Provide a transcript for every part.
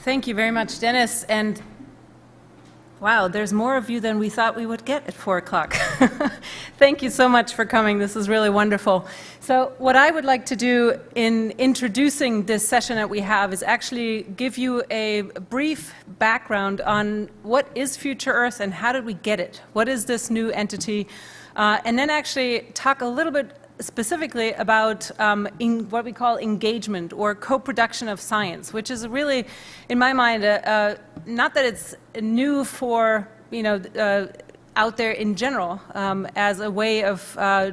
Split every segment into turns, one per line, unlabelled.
Thank you very much, Dennis. And wow, there's more of you than we thought we would get at 4 o'clock. Thank you so much for coming. This is really wonderful. So what I would like to do in introducing this session that we have is actually give you a brief background on what is Future Earth and how did we get it? What is this new entity? And then actually talk a little bit specifically about what we call engagement or co-production of science, which is really, in my mind, not that it's new for, out there in general as a way of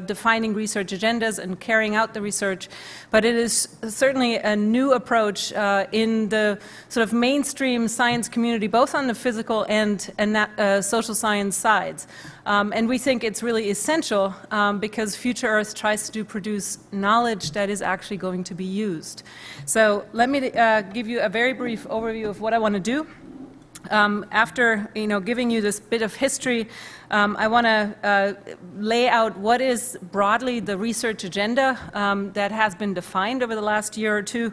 defining research agendas and carrying out the research, but it is certainly a new approach in the sort of mainstream science community, both on the physical and social science sides. And we think it's really essential because Future Earth tries to produce knowledge that is actually going to be used. So let me give you a very brief overview of what I want to do. After giving you this bit of history, I want to lay out what is broadly the research agenda that has been defined over the last year or two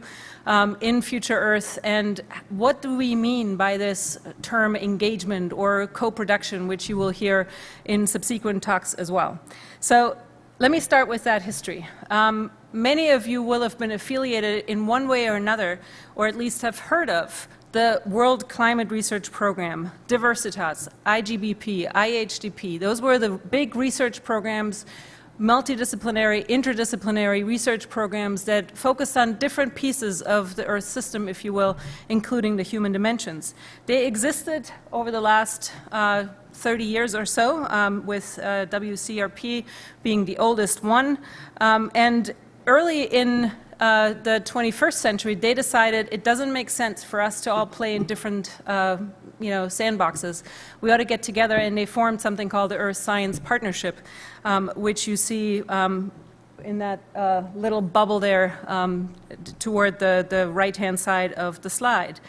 in Future Earth, and what do we mean by this term engagement or co-production, which you will hear in subsequent talks as well. So let me start with that history. Many of you will have been affiliated in one way or another, or at least have heard of the World Climate Research Program, Diversitas, IGBP, IHDP. Those were the big research programs, multidisciplinary, interdisciplinary research programs that focused on different pieces of the Earth system, if you will, including the human dimensions. They existed over the last 30 years or so, with WCRP being the oldest one. And early in the 21st century, they decided it doesn't make sense for us to all play in different sandboxes. We ought to get together, and they formed something called the Earth Science Partnership, which you see in that little bubble there toward the right-hand side of the slide.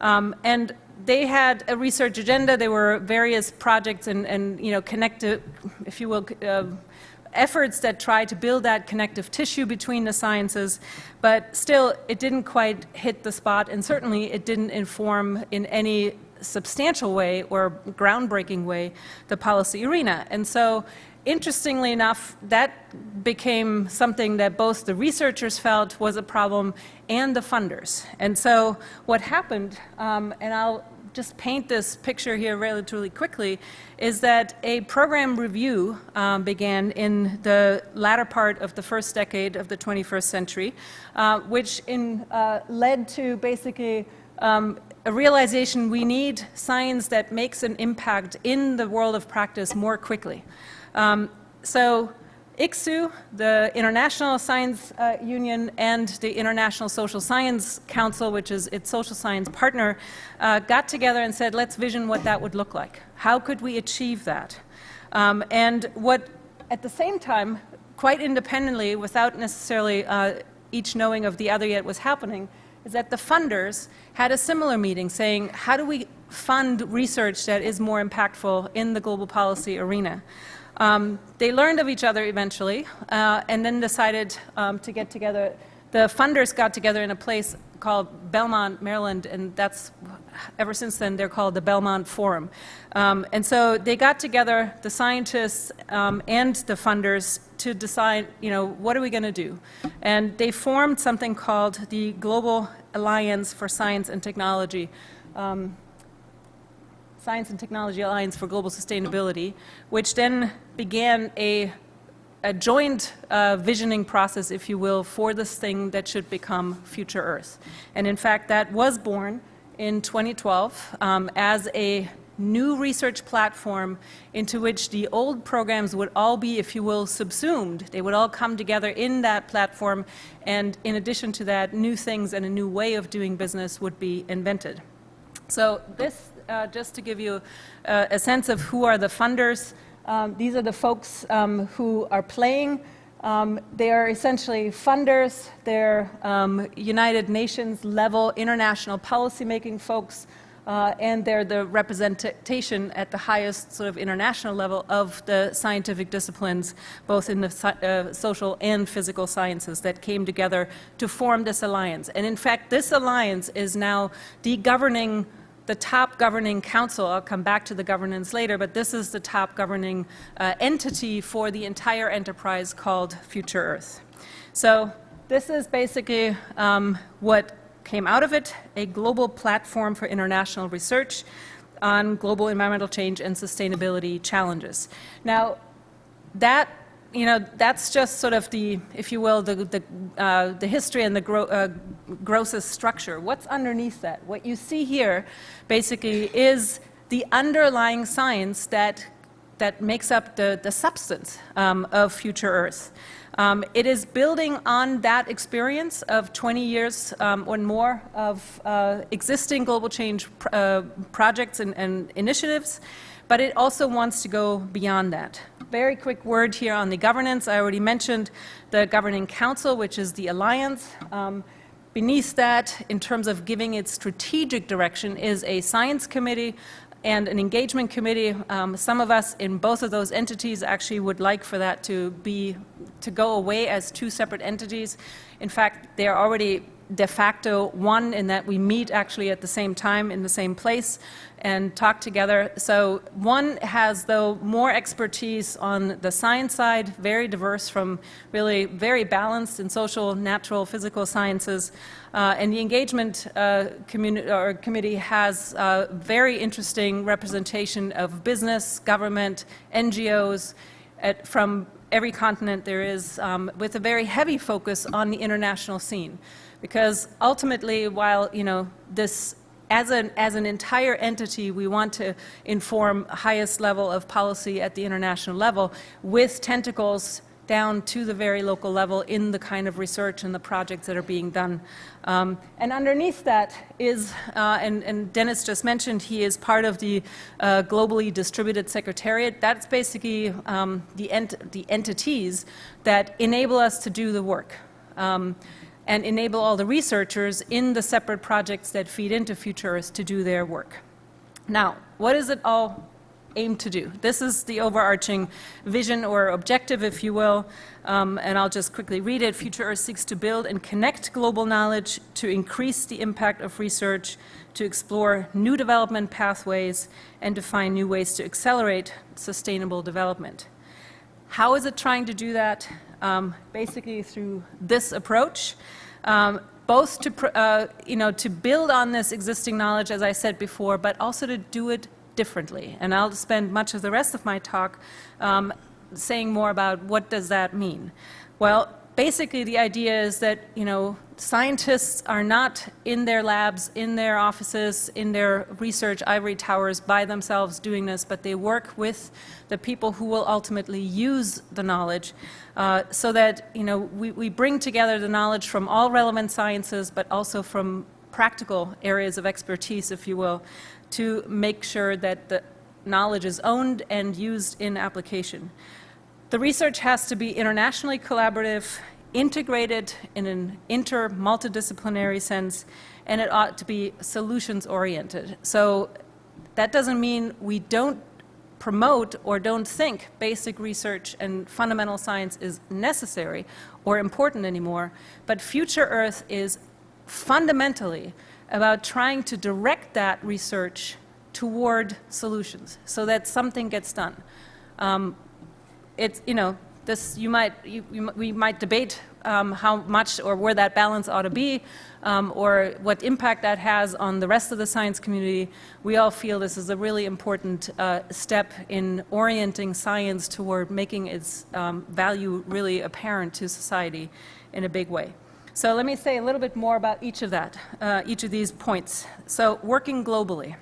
And they had a research agenda. There were various projects and connected, if you will, efforts that try to build that connective tissue between the sciences, but still it didn't quite hit the spot, and certainly it didn't inform in any substantial way or groundbreaking way the policy arena. And so, interestingly enough, that became something that both the researchers felt was a problem and the funders. And so what happened, and I'll just paint this picture here relatively quickly, is that a program review began in the latter part of the first decade of the 21st century, which led to basically a realization we need science that makes an impact in the world of practice more quickly. So ICSU, the International Science Union, and the International Social Science Council, which is its social science partner, got together and said, let's vision what that would look like. How could we achieve that? And what, at the same time, quite independently, without necessarily each knowing of the other yet was happening, is that the funders had a similar meeting saying, how do we fund research that is more impactful in the global policy arena? They learned of each other eventually, and then decided to get together. The funders got together in a place called Belmont, Maryland, and that's, ever since then, they're called the Belmont Forum. And so they got together, the scientists and the funders, to decide, what are we going to do? And they formed something called the Global Alliance for Science and Technology. Science and Technology Alliance for Global Sustainability, which then began a joint visioning process, if you will, for this thing that should become Future Earth. And in fact, that was born in 2012 as a new research platform into which the old programs would all be, if you will, subsumed. They would all come together in that platform, and in addition to that, new things and a new way of doing business would be invented. So this, just to give you a sense of who are the funders, these are the folks who are playing. They are essentially funders. They're United Nations level international policymaking folks, and they're the representation at the highest sort of international level of the scientific disciplines, both in the social and physical sciences, that came together to form this alliance. And in fact, this alliance is now the top governing council. I'll come back to the governance later, but this is the top governing entity for the entire enterprise called Future Earth. So this is basically what came out of it, a global platform for international research on global environmental change and sustainability challenges. Now, that's just sort of the, if you will, the history and the grossest structure. What's underneath that? What you see here basically is the underlying science that makes up the substance of Future Earth. It is building on that experience of 20 years or more of existing global change projects and initiatives, but it also wants to go beyond that. Very quick word here on the governance. I already mentioned the Governing Council, which is the alliance. Beneath that, in terms of giving it strategic direction, is a science committee and an engagement committee. Some of us in both of those entities actually would like for that to go away as two separate entities. In fact, they are already de facto one in that we meet actually at the same time in the same place and talk together. So one has, though, more expertise on the science side, very diverse from really very balanced in social, natural, physical sciences. And the engagement committee has very interesting representation of business, government, NGOs from every continent there is, with a very heavy focus on the international scene. Because ultimately, while this as an entire entity, we want to inform highest level of policy at the international level with tentacles down to the very local level in the kind of research and the projects that are being done. And underneath that is, and Dennis just mentioned, he is part of the globally distributed secretariat. That's basically the entities that enable us to do the work. And enable all the researchers in the separate projects that feed into Future Earth to do their work. Now, what does it all aim to do? This is the overarching vision or objective, if you will, and I'll just quickly read it. Future Earth seeks to build and connect global knowledge to increase the impact of research, to explore new development pathways, and to find new ways to accelerate sustainable development. How is it trying to do that? Basically through this approach, both to build on this existing knowledge, as I said before, but also to do it differently. And I'll spend much of the rest of my talk saying more about what does that mean. Well, basically the idea is that scientists are not in their labs, in their offices, in their research ivory towers by themselves doing this, but they work with the people who will ultimately use the knowledge, so that we bring together the knowledge from all relevant sciences, but also from practical areas of expertise, if you will, to make sure that the knowledge is owned and used in application. The research has to be internationally collaborative, integrated in an multidisciplinary sense, and it ought to be solutions-oriented. So that doesn't mean we don't promote or don't think basic research and fundamental science is necessary or important anymore, but Future Earth is fundamentally about trying to direct that research toward solutions so that something gets done. We might debate how much or where that balance ought to be, or what impact that has on the rest of the science community. We all feel this is a really important step in orienting science toward making its value really apparent to society in a big way. So let me say a little bit more about each of these points. So working globally.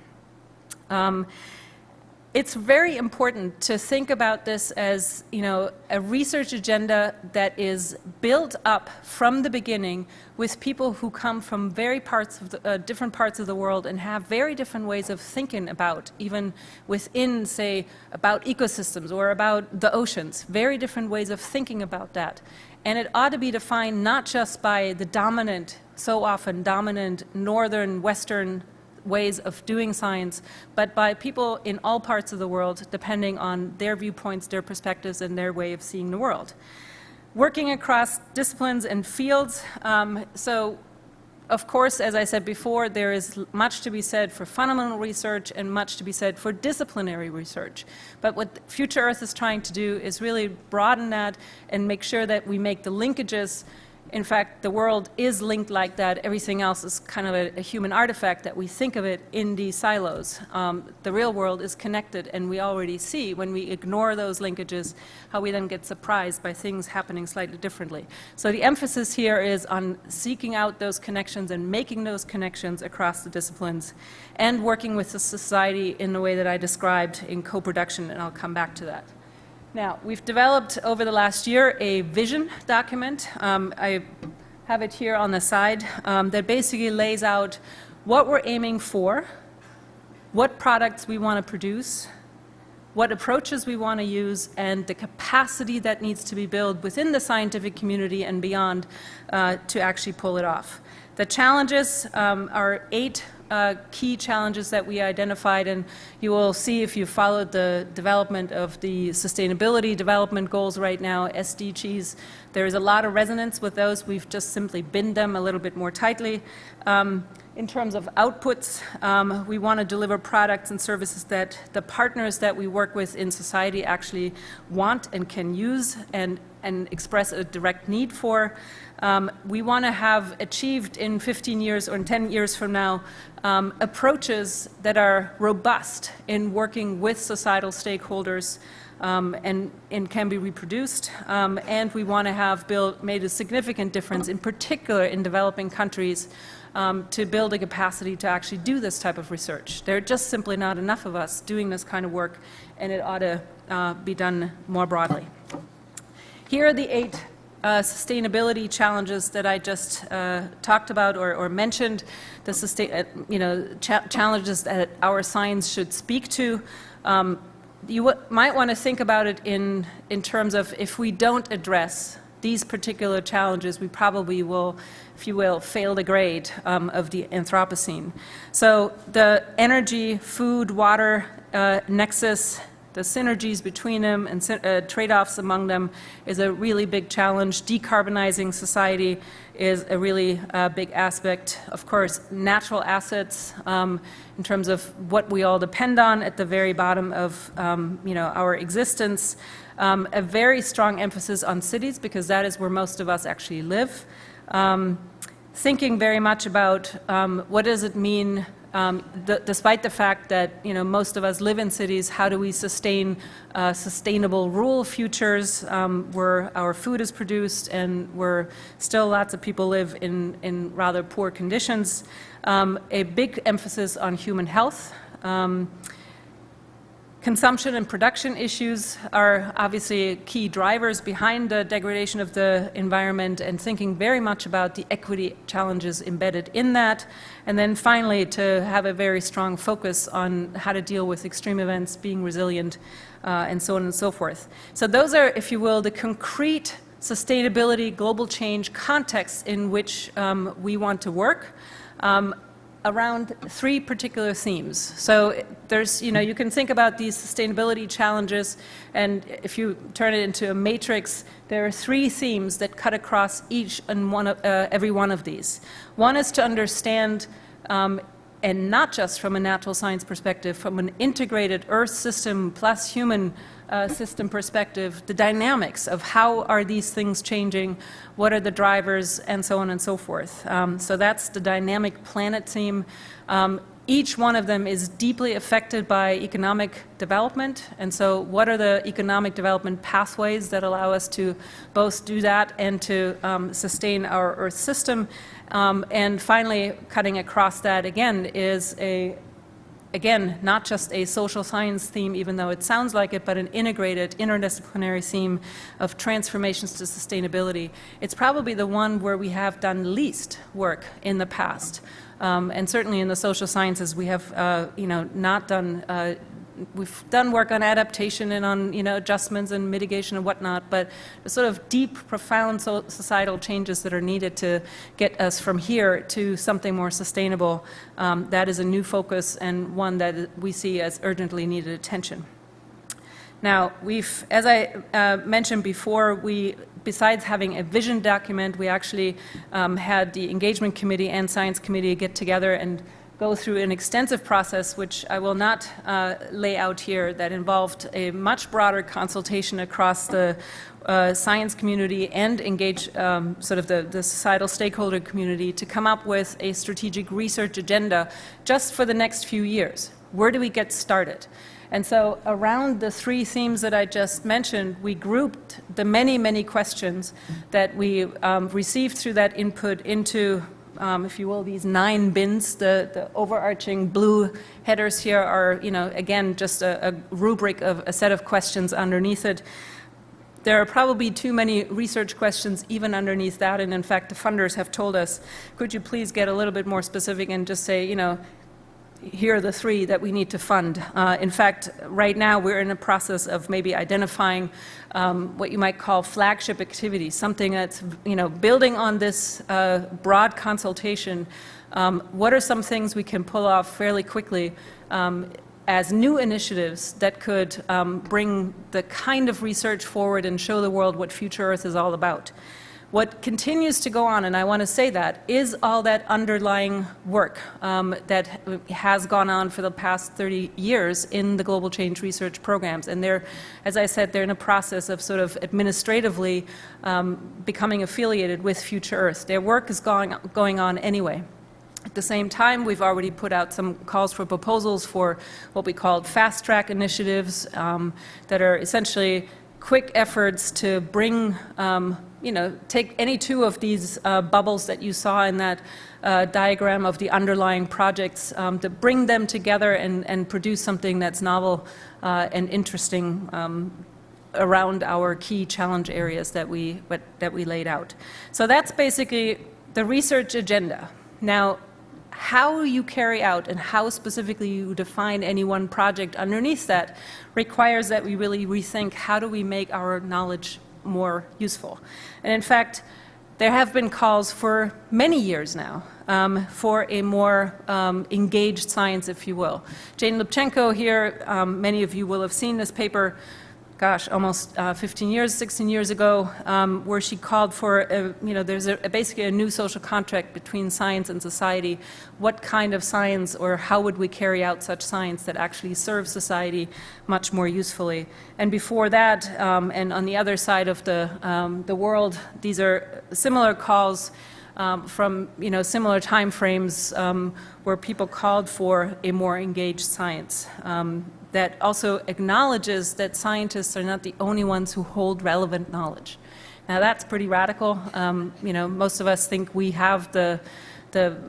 It's very important to think about this as, a research agenda that is built up from the beginning with people who come from different parts of the world and have very different ways of thinking about, even within, say, about ecosystems or about the oceans, very different ways of thinking about that. And it ought to be defined not just by the so often dominant northern, western ways of doing science, but by people in all parts of the world, depending on their viewpoints, their perspectives, and their way of seeing the world. Working across disciplines and fields, so of course, as I said before, there is much to be said for fundamental research and much to be said for disciplinary research. But what Future Earth is trying to do is really broaden that and make sure that we make the linkages. In fact, the world is linked like that. Everything else is kind of a human artifact that we think of it in these silos. The real world is connected, and we already see when we ignore those linkages how we then get surprised by things happening slightly differently. So the emphasis here is on seeking out those connections and making those connections across the disciplines and working with the society in the way that I described in co-production, and I'll come back to that. Now, we've developed over the last year a vision document. I have it here on the side that basically lays out what we're aiming for, what products we want to produce, what approaches we want to use, and the capacity that needs to be built within the scientific community and beyond to actually pull it off. The challenges are 8 key challenges that we identified, and you will see if you followed the development of the Sustainability Development Goals right now, SDGs, there is a lot of resonance with those. We've just simply binned them a little bit more tightly. In terms of outputs, we want to deliver products and services that the partners that we work with in society actually want and can use and express a direct need for. We want to have achieved in 15 years or in 10 years from now approaches that are robust in working with societal stakeholders and can be reproduced. And we want to have made a significant difference, in particular in developing countries, to build a capacity to actually do this type of research. There are just simply not enough of us doing this kind of work, and it ought to be done more broadly. Here are the 8 sustainability challenges that I just talked about or mentioned, the challenges that our science should speak to. You might want to think about it in terms of if we don't address these particular challenges, we probably will, if you will, fail the grade of the Anthropocene. So the energy, food, water nexus, the synergies between them and trade-offs among them is a really big challenge. Decarbonizing society is a really big aspect. Of course, natural assets in terms of what we all depend on at the very bottom of our existence. A very strong emphasis on cities because that is where most of us actually live. Thinking very much about what does it mean despite the fact that most of us live in cities, how do we sustain sustainable rural futures where our food is produced and where still lots of people live in rather poor conditions. A big emphasis on human health. Consumption and production issues are obviously key drivers behind the degradation of the environment, and thinking very much about the equity challenges embedded in that. And then finally, to have a very strong focus on how to deal with extreme events, being resilient, and so on and so forth. So those are, if you will, the concrete sustainability, global change contexts in which we want to work. Around 3 particular themes. So there's, you can think about these sustainability challenges, and if you turn it into a matrix, there are 3 themes that cut across each and every one of these. One is to understand, and not just from a natural science perspective, from an integrated Earth system plus human system perspective, the dynamics of how are these things changing, what are the drivers, and so on and so forth. So that's the dynamic planet theme. Each one of them is deeply affected by economic development, and so what are the economic development pathways that allow us to both do that and to sustain our Earth system? And finally, cutting across that again is again, not just a social science theme, even though it sounds like it, but an integrated, interdisciplinary theme of transformations to sustainability. It's probably the one where we have done least work in the past. And certainly in the social sciences, we have not done we've done work on adaptation and on, adjustments and mitigation and whatnot, but the sort of deep, profound societal changes that are needed to get us from here to something more sustainable, that is a new focus and one that we see as urgently needed attention. Now, as I mentioned before, besides having a vision document, we actually had the engagement committee and science committee get together and go through an extensive process, which I will not lay out here, that involved a much broader consultation across the science community and engage sort of the societal stakeholder community to come up with a strategic research agenda just for the next few years. Where do we get started? And so around the three themes that I just mentioned, we grouped the many, many questions that we received through that input into, if you will, these 9 bins. The overarching blue headers here are, again, just a rubric of a set of questions underneath it. There are probably too many research questions even underneath that, and in fact, the funders have told us, could you please get a little bit more specific and just say, here are the 3 that we need to fund. In fact, right now we're in a process of maybe identifying what you might call flagship activities, something that's building on this broad consultation. What are some things we can pull off fairly quickly as new initiatives that could bring the kind of research forward and show the world what Future Earth is all about? What continues to go on, and I want to say that, is all that underlying work that has gone on for the past 30 years in the global change research programs. And they're, as I said, they're in a process of sort of administratively becoming affiliated with Future Earth. Their work is going on anyway. At the same time, we've already put out some calls for proposals for what we called fast-track initiatives that are essentially quick efforts to bring take any 2 of these bubbles that you saw in that diagram of the underlying projects, to bring them together and produce something that's novel and interesting around our key challenge areas that we laid out. So that's basically the research agenda. Now, how you carry out and how specifically you define any one project underneath that requires that we really rethink how do we make our knowledge more useful. And in fact, there have been calls for many years now for a more engaged science, if you will. Jane Lubchenco here, many of you will have seen this paper, gosh, almost 16 years ago, where she called for, there's basically a new social contract between science and society. What kind of science, or how would we carry out such science that actually serves society much more usefully? And before that, and on the other side of the world, these are similar calls from similar time frames where people called for a more engaged science. That also acknowledges that scientists are not the only ones who hold relevant knowledge. Now that's pretty radical. Most of us think we have the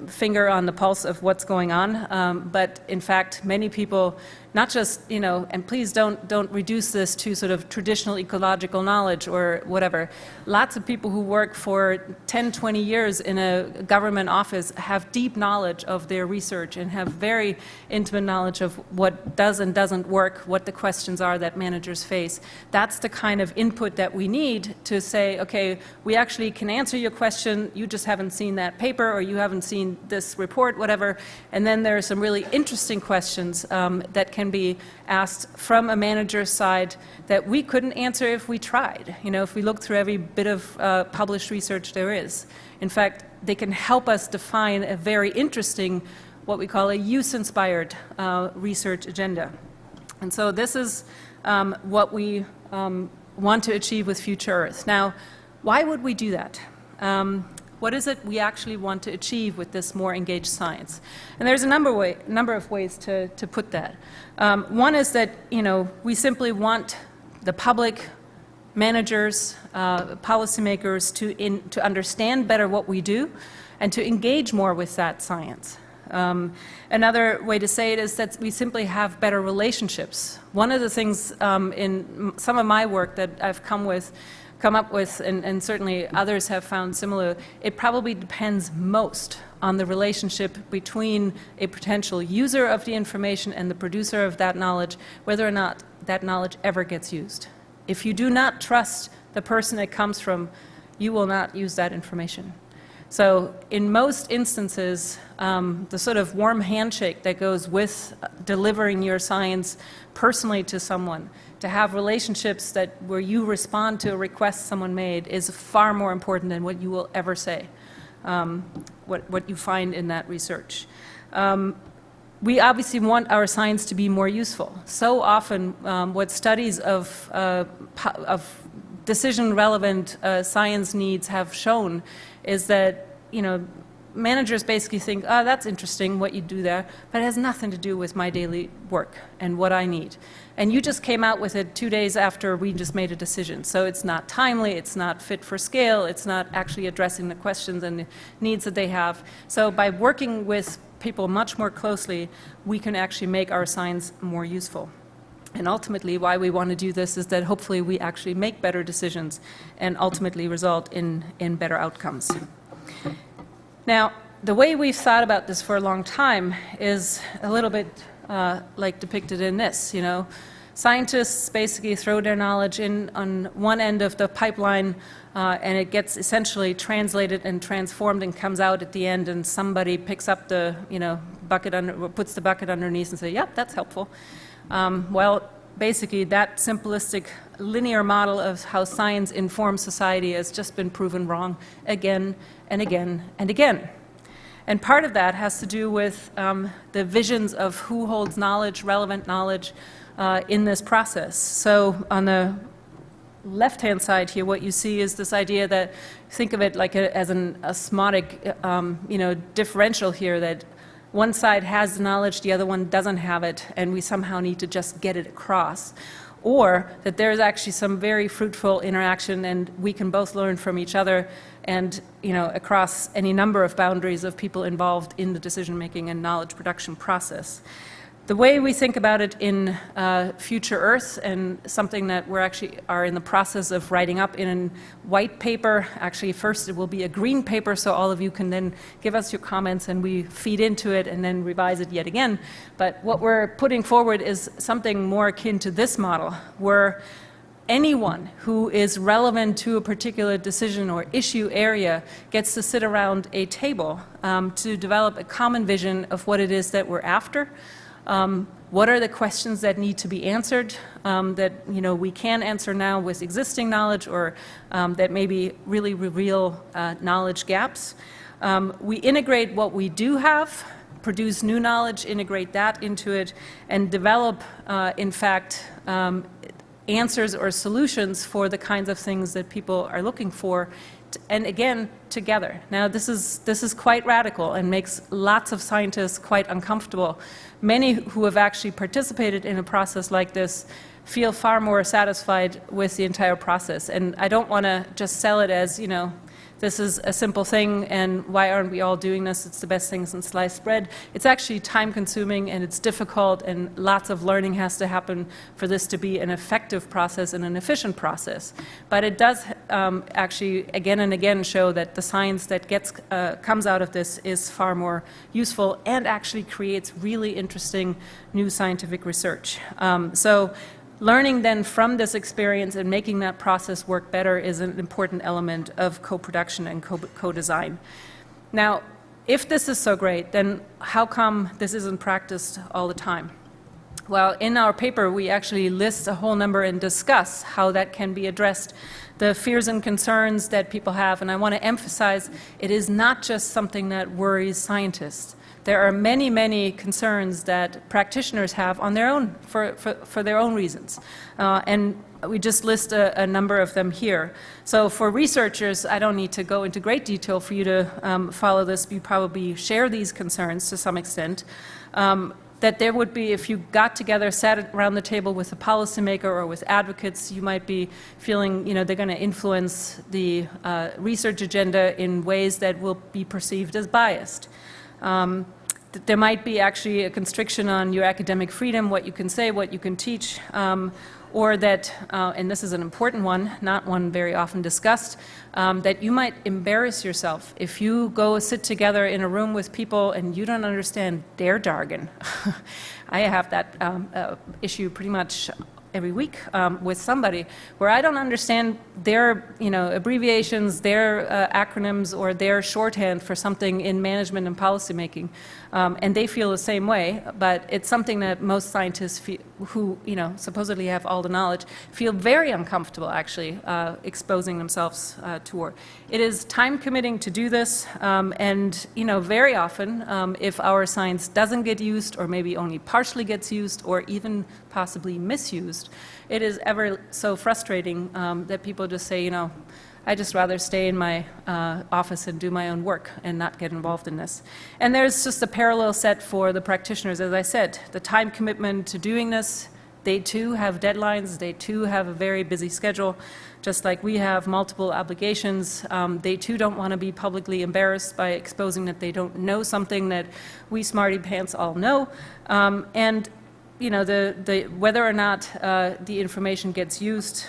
finger on the pulse of what's going on, but in fact, many people, not just, and please don't reduce this to sort of traditional ecological knowledge or whatever. Lots of people who work for 10, 20 years in a government office have deep knowledge of their research and have very intimate knowledge of what does and doesn't work, what the questions are that managers face. That's the kind of input that we need to say, okay, we actually can answer your question, you just haven't seen that paper or you haven't seen this report, whatever. And then there are some really interesting questions that can be asked from a manager's side that we couldn't answer if we tried, if we look through every bit of published research there is. In fact, they can help us define a very interesting, what we call a use-inspired research agenda. And so this is what we want to achieve with Future Earth. Now, why would we do that? What is it we actually want to achieve with this more engaged science? And there's a number of ways to put that. One is that, we simply want the public, managers, policymakers to understand better what we do and to engage more with that science. Another way to say it is that we simply have better relationships. One of the things in some of my work that I've come with come up with, and certainly others have found similar, it probably depends most on the relationship between a potential user of the information and the producer of that knowledge, whether or not that knowledge ever gets used. If you do not trust the person it comes from, you will not use that information. So in most instances, the sort of warm handshake that goes with delivering your science personally to someone, to have relationships that where you respond to a request someone made, is far more important than what you will ever say, what you find in that research. We obviously want our science to be more useful. So often what studies of decision-relevant science needs have shown is that, managers basically think, oh, that's interesting what you do there, but it has nothing to do with my daily work and what I need. And you just came out with it 2 days after we just made a decision. So it's not timely, it's not fit for scale, it's not actually addressing the questions and the needs that they have. So by working with people much more closely, we can actually make our science more useful. And ultimately, why we want to do this is that hopefully we actually make better decisions and ultimately result in better outcomes. Now, the way we've thought about this for a long time is a little bit like depicted in this. Scientists basically throw their knowledge in on one end of the pipeline, and it gets essentially translated and transformed and comes out at the end, and somebody picks up the bucket puts the bucket underneath and says, "Yep, that's helpful." Well, basically, that simplistic linear model of how science informs society has just been proven wrong again and again and again. And part of that has to do with the visions of who holds knowledge, relevant knowledge, in this process. So on the left-hand side here, what you see is this idea that, think of it like as an osmotic differential here, that one side has the knowledge, the other one doesn't have it, and we somehow need to just get it across. Or that there's actually some very fruitful interaction and we can both learn from each other and across any number of boundaries of people involved in the decision-making and knowledge production process. The way we think about it in Future Earth, and something that we're actually are in the process of writing up in a white paper. Actually, first it will be a green paper, so all of you can then give us your comments and we feed into it and then revise it yet again. But what we're putting forward is something more akin to this model, where anyone who is relevant to a particular decision or issue area gets to sit around a table to develop a common vision of what it is that we're after. What are the questions that need to be answered that we can answer now with existing knowledge, or that maybe really reveal knowledge gaps? We integrate what we do have, produce new knowledge, integrate that into it, and develop, in fact, answers or solutions for the kinds of things that people are looking for, and again, together. Now, this is quite radical and makes lots of scientists quite uncomfortable. Many who have actually participated in a process like this feel far more satisfied with the entire process. And I don't want to just sell it as, this is a simple thing and why aren't we all doing this? It's the best thing since sliced bread. It's actually time consuming and it's difficult and lots of learning has to happen for this to be an effective process and an efficient process. But it does actually again and again show that the science that comes out of this is far more useful and actually creates really interesting new scientific research. So learning then from this experience and making that process work better is an important element of co-production and co-design. Now, if this is so great, then how come this isn't practiced all the time? Well, in our paper, we actually list a whole number and discuss how that can be addressed, the fears and concerns that people have. And I want to emphasize, it is not just something that worries scientists. There are many, many concerns that practitioners have on their own, for their own reasons. And we just list a number of them here. So for researchers, I don't need to go into great detail for you to follow this. You probably share these concerns to some extent. That there would be, if you got together, sat around the table with a policymaker or with advocates, you might be feeling, they're going to influence the research agenda in ways that will be perceived as biased. there might be actually a constriction on your academic freedom, what you can say, what you can teach, or that, and this is an important one, not one very often discussed, that you might embarrass yourself if you go sit together in a room with people and you don't understand their jargon. I have that issue pretty much every week with somebody where I don't understand their abbreviations, their acronyms, or their shorthand for something in management and policymaking. And they feel the same way, but it's something that most scientists who supposedly have all the knowledge feel very uncomfortable actually exposing themselves to. It is time committing to do this, and very often if our science doesn't get used, or maybe only partially gets used, or even possibly misused, it is ever so frustrating that people just say, I'd just rather stay in my office and do my own work and not get involved in this. And there's just a parallel set for the practitioners. As I said, the time commitment to doing this, they too have deadlines, they too have a very busy schedule, just like we have multiple obligations. They too don't want to be publicly embarrassed by exposing that they don't know something that we smarty pants all know. And whether or not the information gets used,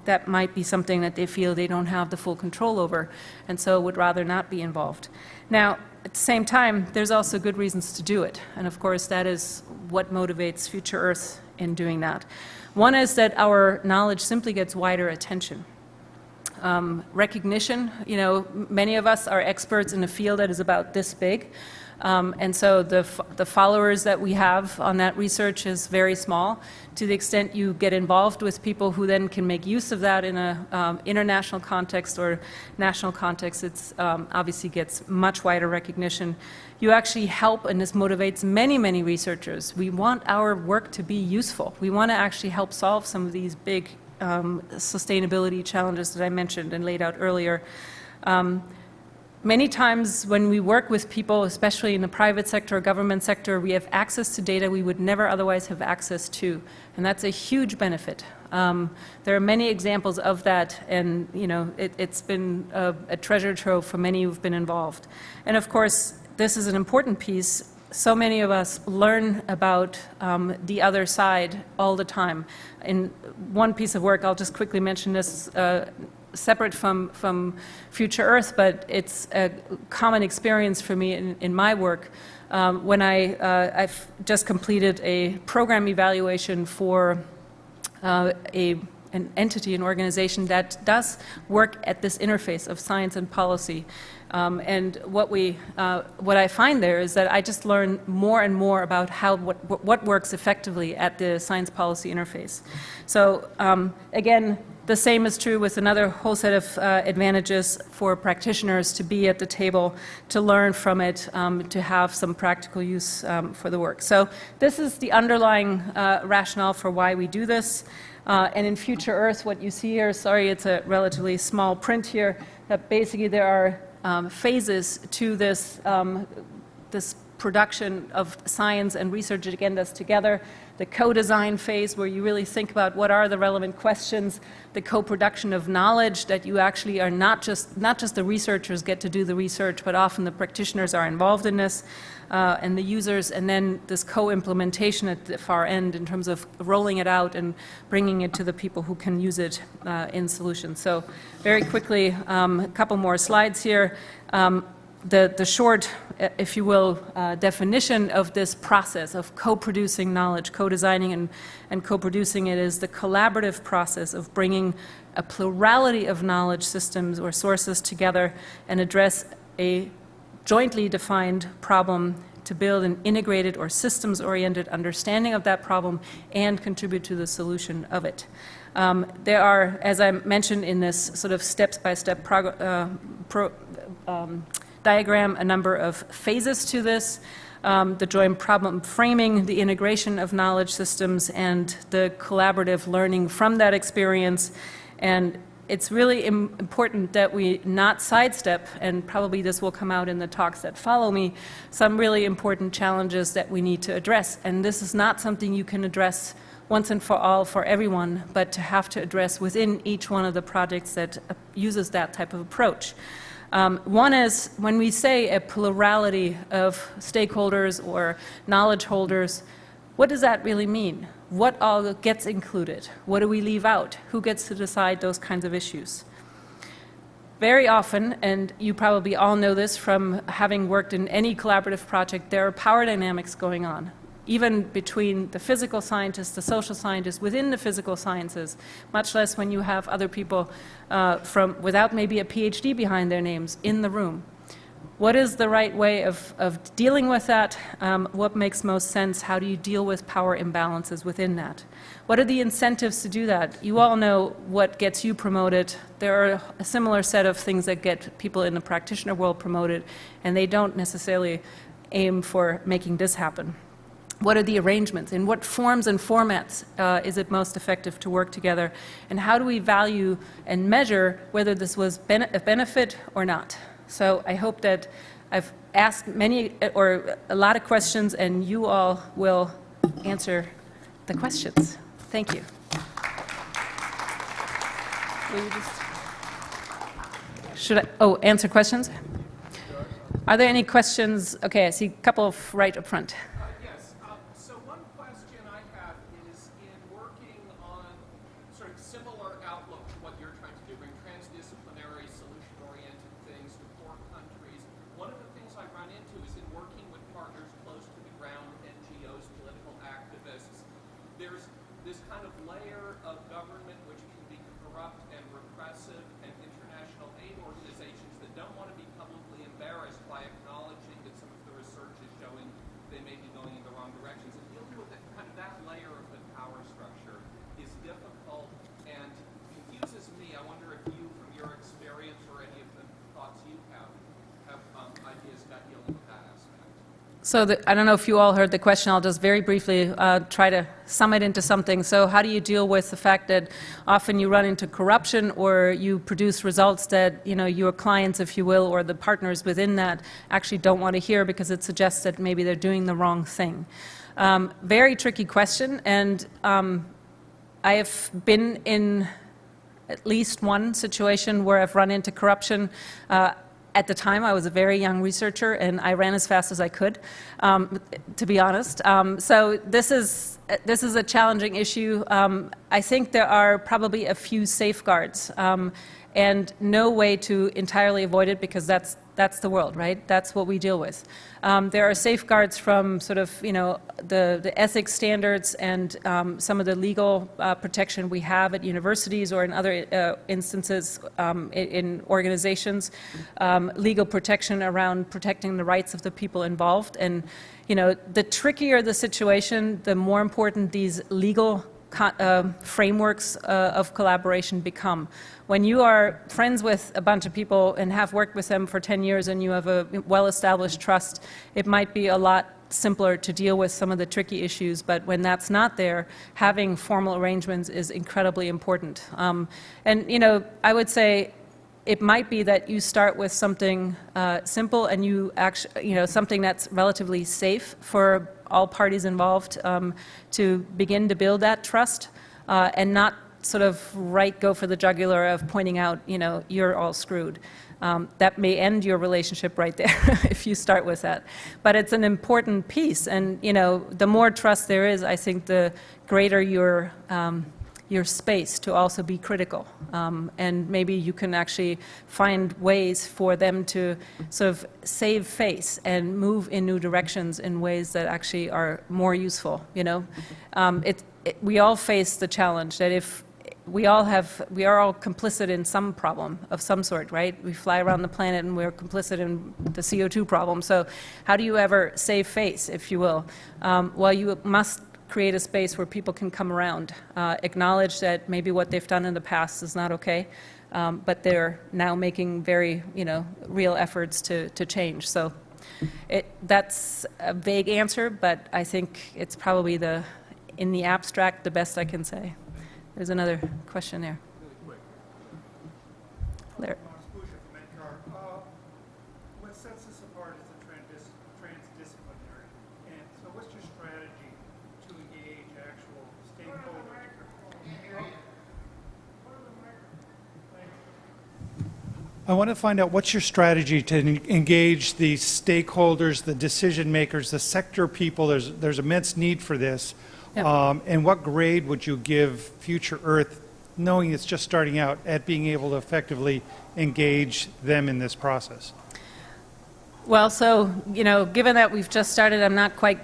that might be something that they feel they don't have the full control over, and so would rather not be involved. Now, at the same time, there's also good reasons to do it, and of course that is what motivates Future Earth in doing that. One is that our knowledge simply gets wider attention. Recognition, many of us are experts in a field that is about this big. And so the followers that we have on that research is very small. To the extent you get involved with people who then can make use of that in an international context or national context, it's obviously gets much wider recognition. You actually help, and this motivates many, many researchers. We want our work to be useful. We want to actually help solve some of these big sustainability challenges that I mentioned and laid out earlier. Many times when we work with people, especially in the private sector or government sector, we have access to data we would never otherwise have access to, and that's a huge benefit. There are many examples of that, and it's been a treasure trove for many who've been involved. And of course, this is an important piece. So many of us learn about the other side all the time. In one piece of work, I'll just quickly mention this, separate from Future Earth, but it's a common experience for me in my work. When I've just completed a program evaluation for an entity, an organization that does work at this interface of science and policy. And what I find there is that I just learn more and more about what works effectively at the science policy interface. So again, the same is true with another whole set of advantages for practitioners to be at the table, to learn from it, to have some practical use for the work. So this is the underlying rationale for why we do this. And in Future Earth, what you see here, sorry, it's a relatively small print here, that basically there are phases to this, this production of science and research agendas together. The co-design phase, where you really think about what are the relevant questions, the co-production of knowledge, that you actually are not just the researchers get to do the research, but often the practitioners are involved in this, and the users, and then this co-implementation at the far end in terms of rolling it out and bringing it to the people who can use it in solutions. So very quickly, a couple more slides here. The short, if you will, definition of this process of co-producing knowledge, co-designing and co-producing it is the collaborative process of bringing a plurality of knowledge systems or sources together and address a jointly defined problem to build an integrated or systems-oriented understanding of that problem and contribute to the solution of it. There are, as I mentioned in this sort of steps-by-step diagram, a number of phases to this, the joint problem framing, the integration of knowledge systems, and the collaborative learning from that experience. And it's really important that we not sidestep, and probably this will come out in the talks that follow me, some really important challenges that we need to address. And this is not something you can address once and for all for everyone, but to have to address within each one of the projects that uses that type of approach. One is when we say a plurality of stakeholders or knowledge holders, what does that really mean? What all gets included? What do we leave out? Who gets to decide those kinds of issues? Very often, and you probably all know this from having worked in any collaborative project, there are power dynamics going on, even between the physical scientists, the social scientists, within the physical sciences, much less when you have other people without maybe a PhD behind their names in the room. What is the right way of dealing with that? What makes most sense? How do you deal with power imbalances within that? What are the incentives to do that? You all know what gets you promoted. There are a similar set of things that get people in the practitioner world promoted, and they don't necessarily aim for making this happen. What are the arrangements? In what forms and formats is it most effective to work together? And how do we value and measure whether this was a benefit or not? So I hope that I've asked many or a lot of questions, and you all will answer the questions. Thank you. Will you answer questions? Are there any questions? Okay, I see a couple right up front.
Yes. So one question I have is in working on sort of similar outlook to what you're trying to do, bring transdisciplinary, solution-oriented things to poor countries. One of the things I run into is in working with partners close to the ground, NGOs, political activists, there's this kind of layer of government which can be corrupt and repressive, and international aid organizations that don't want to be publicly embarrassed by acknowledging that some of the research is showing they may be going in the wrong directions. And dealing with that layer of the power structure is difficult and confuses me. I wonder if you, from your experience or any of the thoughts you have ideas about dealing with that aspect.
So I don't know if you all heard the question. I'll just very briefly try to sum it into something. So how do you deal with the fact that often you run into corruption, or you produce results that your clients, if you will, or the partners within that actually don't want to hear because it suggests that maybe they're doing the wrong thing? Very tricky question, and I have been in at least one situation where I've run into corruption. At the time, I was a very young researcher, and I ran as fast as I could, to be honest. So this is a challenging issue. I think there are probably a few safeguards, and no way to entirely avoid it, because that's the world, right? That's what we deal with. There are safeguards from sort of, the ethics standards and some of the legal protection we have at universities or in other instances in organizations, legal protection around protecting the rights of the people involved. And, the trickier the situation, the more important these legal frameworks of collaboration become. When you are friends with a bunch of people and have worked with them for 10 years and you have a well-established trust, it might be a lot simpler to deal with some of the tricky issues, but when that's not there, having formal arrangements is incredibly important. And I would say it might be that you start with something simple, and you actually, something that's relatively safe for all parties involved, to begin to build that trust, and not sort of go for the jugular of pointing out, you're all screwed. That may end your relationship right there if you start with that. But it's an important piece, and the more trust there is, I think the greater your space to also be critical. And maybe you can actually find ways for them to sort of save face and move in new directions in ways that actually are more useful. We all face the challenge that if we are all complicit in some problem of some sort, right? We fly around the planet and we're complicit in the CO2 problem. So how do you ever save face, if you will? Well, you must create a space where people can come around, acknowledge that maybe what they've done in the past is not okay, but they're now making very, real efforts to change. So that's a vague answer, but I think it's probably in the abstract, the best I can say. There's another question there.
Really quick.
Larry.
What sets us apart is the transdisciplinary. And so what's your strategy to engage actual stakeholders? I want to find out what's your strategy to engage the stakeholders, the decision makers, the sector people. There's immense need for this.
Yep.
And what grade would you give Future Earth, knowing it's just starting out, at being able to effectively engage them in this process?
Well, so, given that we've just started, I'm not quite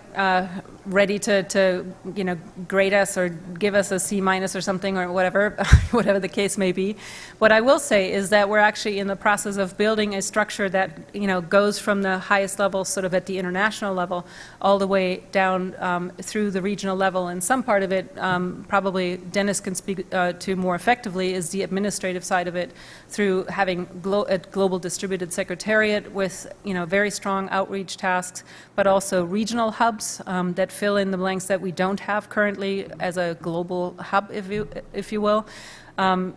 ready to grade us or give us a C- or something or whatever, whatever the case may be. What I will say is that we're actually in the process of building a structure that, goes from the highest level, sort of at the international level, all the way down through the regional level. And some part of it, probably Dennis can speak to more effectively, is the administrative side of it, through having a global distributed secretariat with, very strong outreach tasks, but also regional hubs that fill in the blanks that we don't have currently as a global hub, if you will. You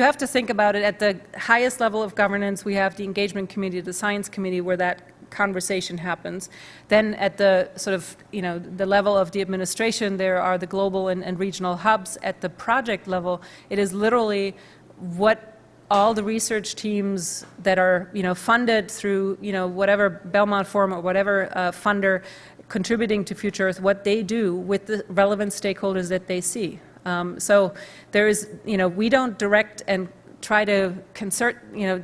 have to think about it at the highest level of governance. We have the engagement committee, the science committee, where that conversation happens. Then at the sort of, the level of the administration, there are the global and regional hubs. At the project level, it is literally what all the research teams that are, funded through, whatever Belmont Forum or whatever funder contributing to Future Earth, what they do with the relevant stakeholders that they see. So there is, we don't direct and try to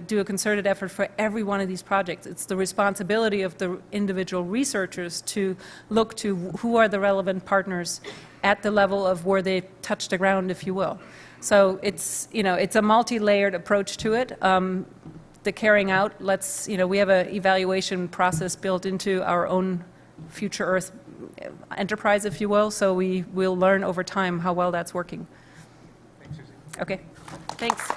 do a concerted effort for every one of these projects. It's the responsibility of the individual researchers to look to who are the relevant partners at the level of where they touch the ground, if you will. So it's, it's a multi-layered approach to it. The carrying out, we have an evaluation process built into our own Future Earth enterprise, if you will, so we'll learn over time how well that's working.
Thanks, Susie.
Okay, thanks.